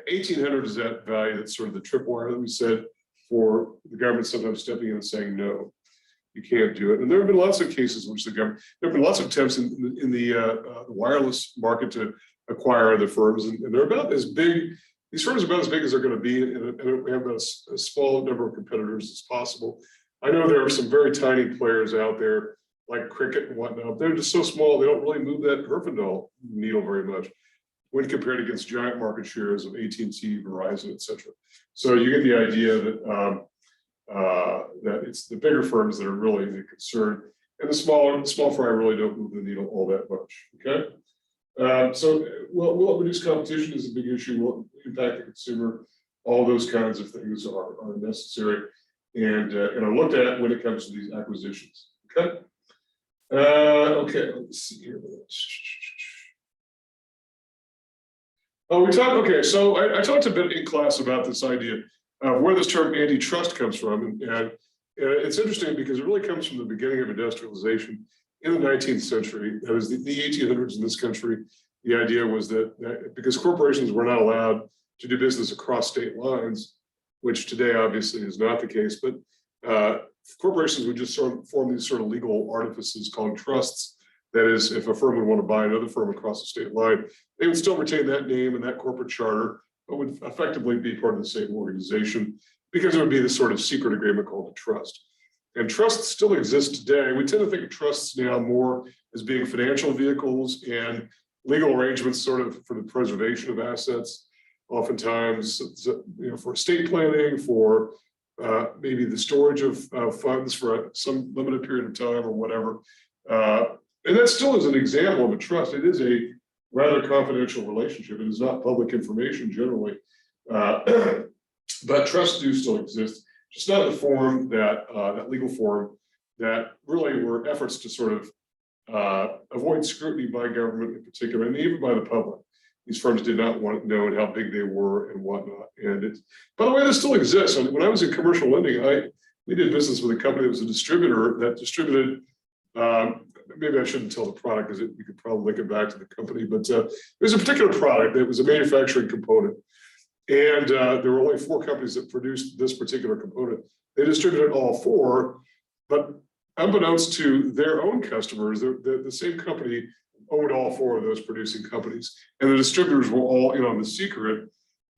1800 is that value that's sort of the tripwire that we said for the government sometimes stepping in and saying, no, you can't do it. And there have been lots of cases in which there have been lots of attempts in the wireless market to acquire other firms, and they're about as big. These firms are about as big as they're going to be, and we have about a small number of competitors as possible. I know there are some very tiny players out there like Cricket and whatnot. They're just so small, they don't really move that Herfindahl needle very much when compared against giant market shares of AT&T, Verizon, et cetera. So you get the idea that that it's the bigger firms that are really the concern, and the small fry really don't move the needle all that much. Okay, so will it reduce competition is a big issue. Will it impact the consumer? All those kinds of things are necessary and are looked at when it comes to these acquisitions. Okay. Okay, let's see here. Oh, okay, so I talked a bit in class about this idea of where this term antitrust comes from. And it's interesting because it really comes from the beginning of industrialization in the 19th century. That is the 1800s in this country. The idea was that because corporations were not allowed to do business across state lines, which today obviously is not the case, but corporations would just sort of form these sort of legal artifices called trusts. That is, if a firm would want to buy another firm across the state line, they would still retain that name and that corporate charter, but would effectively be part of the same organization because it would be this sort of secret agreement called a trust. And trusts still exist today. We tend to think of trusts now more as being financial vehicles and legal arrangements sort of for the preservation of assets, oftentimes for estate planning, for maybe the storage of funds for some limited period of time or whatever. And that still is an example of a trust. It is a rather confidential relationship. It is not public information generally, but trusts do still exist. Just not in the form that legal form that really were efforts to sort of avoid scrutiny by government in particular, and even by the public. These firms did not want to know how big they were and whatnot. And it's, by the way, this still exists. And when I was in commercial lending, we did business with a company that was a distributor that distributed. Maybe I shouldn't tell the product because you could probably link it back to the company, but it was a particular product that was a manufacturing component. And there were only 4 companies that produced this particular component. They distributed all 4, but unbeknownst to their own customers, the same company owned all 4 of those producing companies. And the distributors were all in on the secret,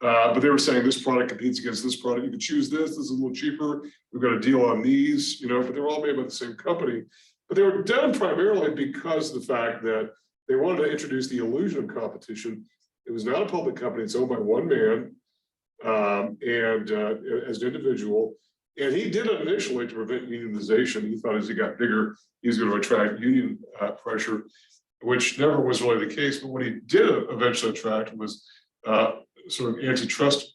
but they were saying this product competes against this product. You can choose this is a little cheaper. We've got a deal on these, but they were all made by the same company. But they were done primarily because of the fact that they wanted to introduce the illusion of competition. It was not a public company. It's owned by one man and as an individual. And he did it initially to prevent unionization. He thought as he got bigger, he was going to attract union pressure, which never was really the case. But what he did eventually attract was sort of antitrust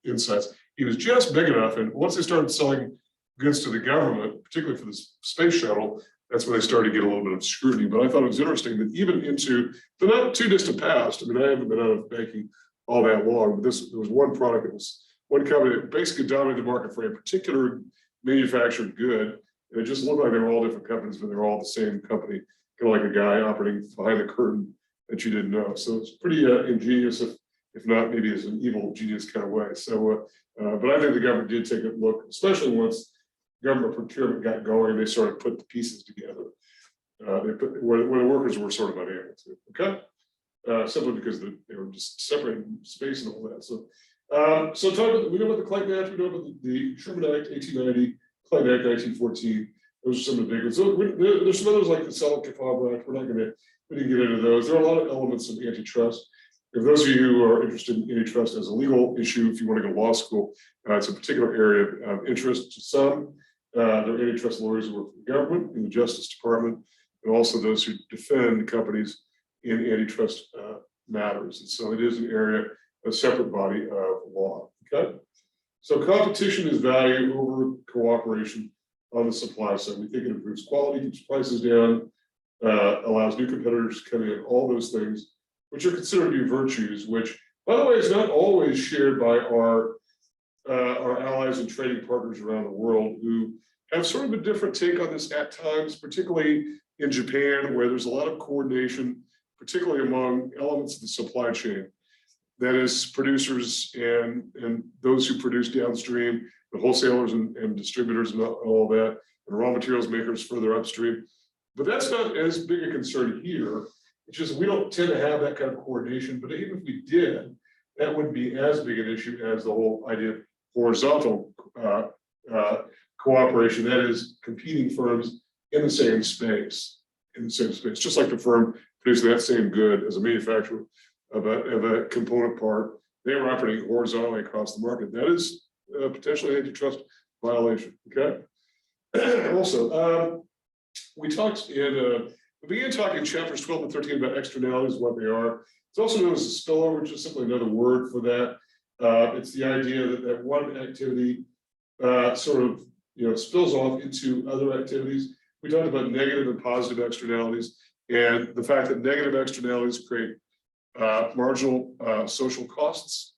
insights. He was just big enough. And once they started selling goods to the government, particularly for the space shuttle, that's when they started to get a little bit of scrutiny. But I thought it was interesting that even into the not too distant past, I mean, I haven't been out of banking all that long, but there was one product that was one company that basically dominated the market for a particular manufactured good. And it just looked like they were all different companies, but they were all the same company, kind of like a guy operating behind the curtain that you didn't know. So it's pretty ingenious, if not maybe as an evil genius kind of way. So, but I think the government did take a look, especially once government procurement got going, they started putting the pieces together. Where the workers were sort of unable to, okay? Simply because they were just separating space and all that. So, we know about the Clayton Act, we know about the Sherman Act 1890, Clayton Act 1914. Those are some of the big ones. So there's some others like the Selleck-Kefauver Act. We didn't get into those. There are a lot of elements of antitrust. If those of you who are interested in antitrust as a legal issue, if you want to go to law school, it's a particular area of interest to some. There are antitrust lawyers who work for the government, in the Justice Department, and also those who defend companies in antitrust matters. And so it is an area, a separate body of law. Okay. So competition is value over cooperation on the supply side. We think it improves quality, keeps prices down, allows new competitors to come in, all those things, which are considered to be virtues, which, by the way, is not always shared by our allies and trading partners around the world, who have sort of a different take on this at times, particularly in Japan, where there's a lot of coordination, particularly among elements of the supply chain. That is, producers and those who produce downstream, the wholesalers and distributors and all that, and raw materials makers further upstream. But that's not as big a concern here. It's just we don't tend to have that kind of coordination. But even if we did, that wouldn't be as big an issue as the whole idea of horizontal cooperation. That is, competing firms in the same space, just like the firm producing that same good as a manufacturer of a component part, they were operating horizontally across the market. That is potentially an antitrust violation. Okay. Also, we talked we began talking in chapters 12 and 13 about externalities, what they are. It's also known as a spillover, which is simply another word for that. It's the idea that one activity sort of spills off into other activities. We talked about negative and positive externalities, and the fact that negative externalities create marginal social costs,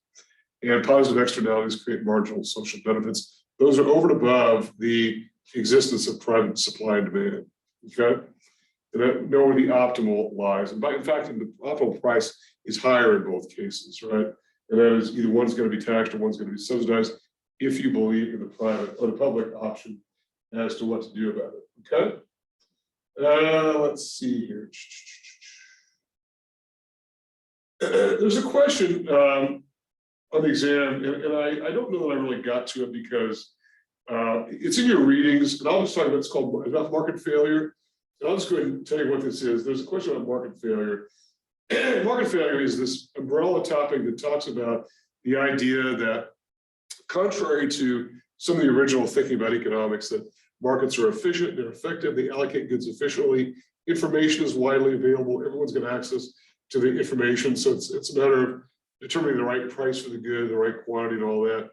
and positive externalities create marginal social benefits. Those are over and above the existence of private supply and demand. Okay, and know where the optimal lies. And in fact, the optimal price is higher in both cases, right? And that is, either one's going to be taxed or one's going to be subsidized, if you believe in the private or the public option as to what to do about it. Okay. Let's see here. There's a question on the exam, and I don't know that I really got to it because it's in your readings, and I'll just talk about, it's called market failure. And I'll just go ahead and tell you what this is. There's a question about market failure. Market failure is this umbrella topic that talks about the idea that, contrary to some of the original thinking about economics, that markets are efficient, they're effective, they allocate goods efficiently, information is widely available, everyone's got access to the information. So it's a matter of determining the right price for the good, the right quantity, and all that.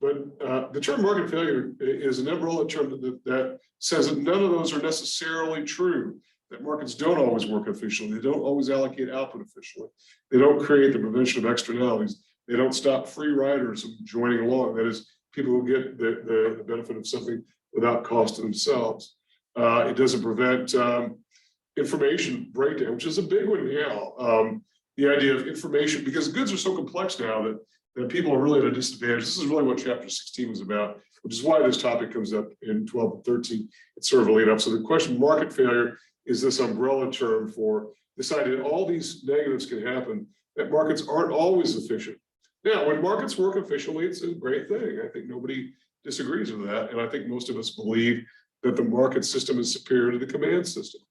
But the term market failure is an umbrella term that says that none of those are necessarily true, that markets don't always work efficiently, they don't always allocate output efficiently, they don't create the prevention of externalities, they don't stop free riders from joining along, that is, people who get the benefit of something without cost to themselves. It doesn't prevent information breakdown, which is a big one now. The idea of information, because goods are so complex now that that people are really at a disadvantage. This is really what chapter 16 was about, which is why this topic comes up in 12 and 13. It's sort of a lead up. So the question market failure is this umbrella term for this idea that all these negatives can happen, that markets aren't always efficient. Now, when markets work efficiently, it's a great thing. I think nobody disagrees with that. And I think most of us believe that the market system is superior to the command system.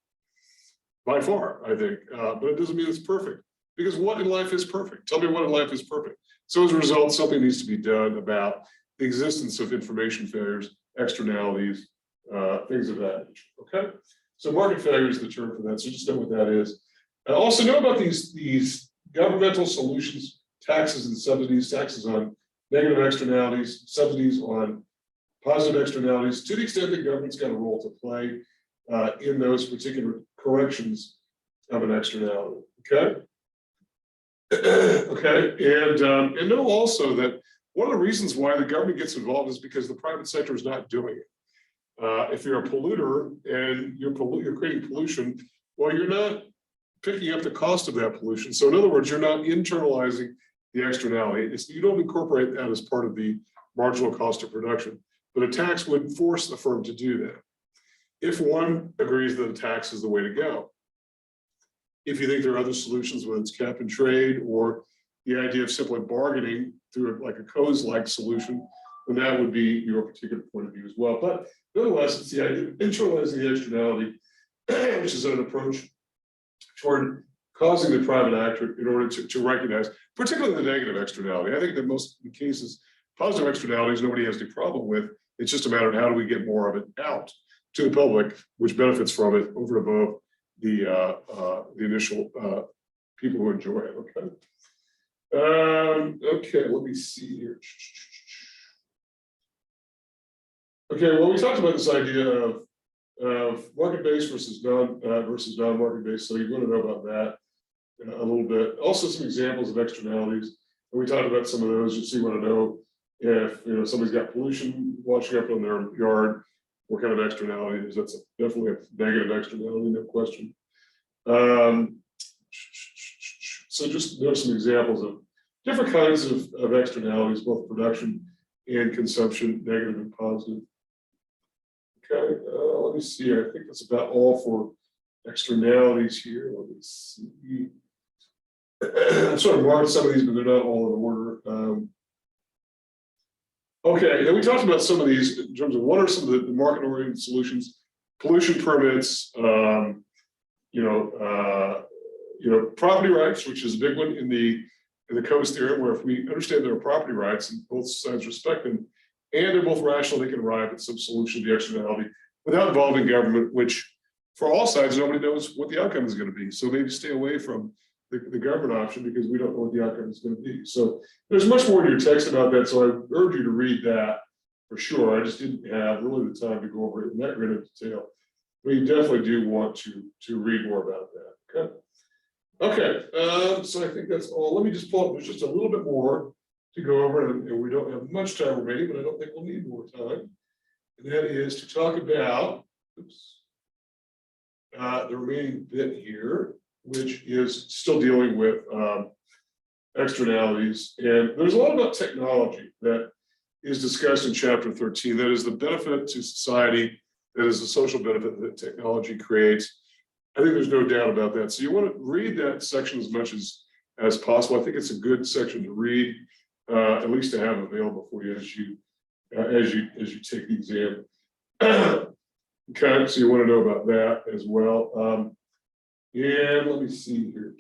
By far, I think, but it doesn't mean it's perfect. Because what in life is perfect? Tell me what in life is perfect. So as a result, something needs to be done about the existence of information failures, externalities, things of that nature, okay? So market failure is the term for that, so just know what that is. Also know about these governmental solutions, taxes and subsidies, taxes on negative externalities, subsidies on positive externalities, to the extent that government's got a role to play in those particular corrections of an externality, okay? Okay, and know also that one of the reasons why the government gets involved is because the private sector is not doing it. If you're a polluter and you're creating pollution, well, you're not picking up the cost of that pollution. So in other words, you're not internalizing the externality. You don't incorporate that as part of the marginal cost of production, but a tax would force the firm to do that. If one agrees that a tax is the way to go. If you think there are other solutions, whether it's cap and trade or the idea of simply bargaining through like a COES-like solution, then that would be your particular point of view as well. But nonetheless, it's the idea of internalizing the externality, which is an approach toward causing the private actor in order to recognize, particularly the negative externality. I think that most cases, positive externalities, nobody has any problem with. It's just a matter of how do we get more of it out to the public, which benefits from it over and above the initial people who enjoy it. Okay. Okay, let me see here. Okay, well, we talked about this idea of market-based versus non-market-based. So you're going to know about that a little bit. Also, some examples of externalities. And we talked about some of those. Just so you want to know if somebody's got pollution washing up on their yard, what kind of externality it is. That's definitely a negative externality, no question. So just notice some examples of different kinds of externalities, both production and consumption, negative and positive. Okay, let me see. I think that's about all for externalities here. Let me see. I'm sort of marked some of these, but they're not all in order. Okay, then we talked about some of these in terms of what are some of the market-oriented solutions, pollution permits, property rights, which is a big one in the COES theorem, where if we understand there are property rights and both sides respect them, and they're both rational, they can arrive at some solution to the externality without involving government, which for all sides, nobody knows what the outcome is going to be. So maybe stay away from the government option because we don't know what the outcome is going to be. So there's much more in your text about that. So I urge you to read that for sure. I just didn't have really the time to go over it in that great of detail. But you definitely do want to read more about that. Okay. Okay. So I think that's all. Let me just pull up. There's just a little bit more to go over, and we don't have much time remaining, but I don't think we'll need more time. And that is to talk about the remaining bit here, which is still dealing with externalities. And there's a lot about technology that is discussed in chapter 13. That is the benefit to society, that is the social benefit that technology creates. I think there's no doubt about that. So you want to read that section as much as possible. I think it's a good section to read, at least to have available for you as you take the exam. Okay, so you want to know about that as well. And let me see here.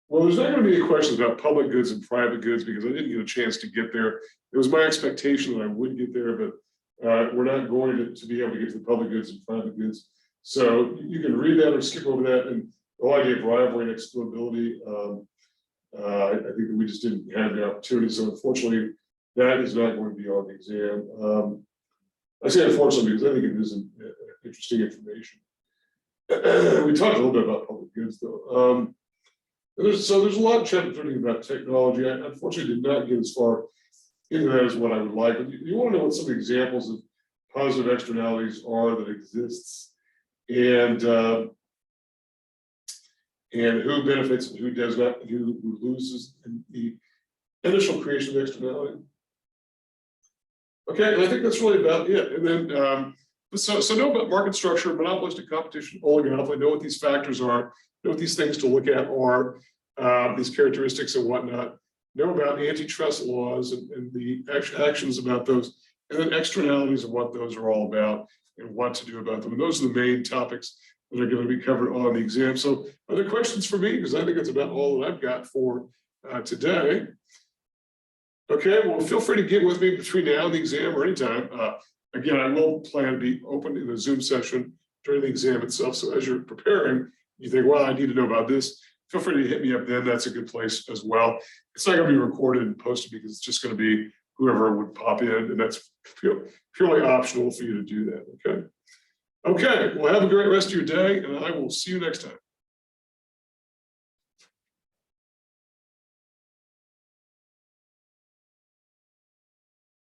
Well, there's not going to be any questions about public goods and private goods because I didn't get a chance to get there. It was my expectation that I would get there, but we're not going to be able to get to the public goods and private goods. So you can read that or skip over that. And the whole idea of rivalry and excludability, I think that we just didn't have the opportunity. So unfortunately, that is not going to be on the exam. I say unfortunately because I think it is interesting information. We talked a little bit about public goods though. There's a lot of chapter 13 about technology. I unfortunately did not get as far into that as what I would like. But you want to know what some examples of positive externalities are that exists. And and who benefits and who does not, and who loses in the initial creation of externality. Okay, and I think that's really about it. And then, so know about market structure, monopolistic competition, oligopoly, know what these factors are, know what these things to look at are, these characteristics and whatnot, know about antitrust laws and the actions about those, and then externalities of what those are all about and what to do about them. And those are the main topics that are going to be covered on the exam. So are there questions for me? Because I think that's about all that I've got for today. Okay, well, feel free to get with me between now and the exam or anytime. Again, I will plan to be open in the Zoom session during the exam itself. So as you're preparing, you think, well, I need to know about this. Feel free to hit me up then. That's a good place as well. It's not going to be recorded and posted because it's just going to be whoever would pop in. And that's purely optional for you to do that. Okay. Okay, well, have a great rest of your day, and I will see you next time.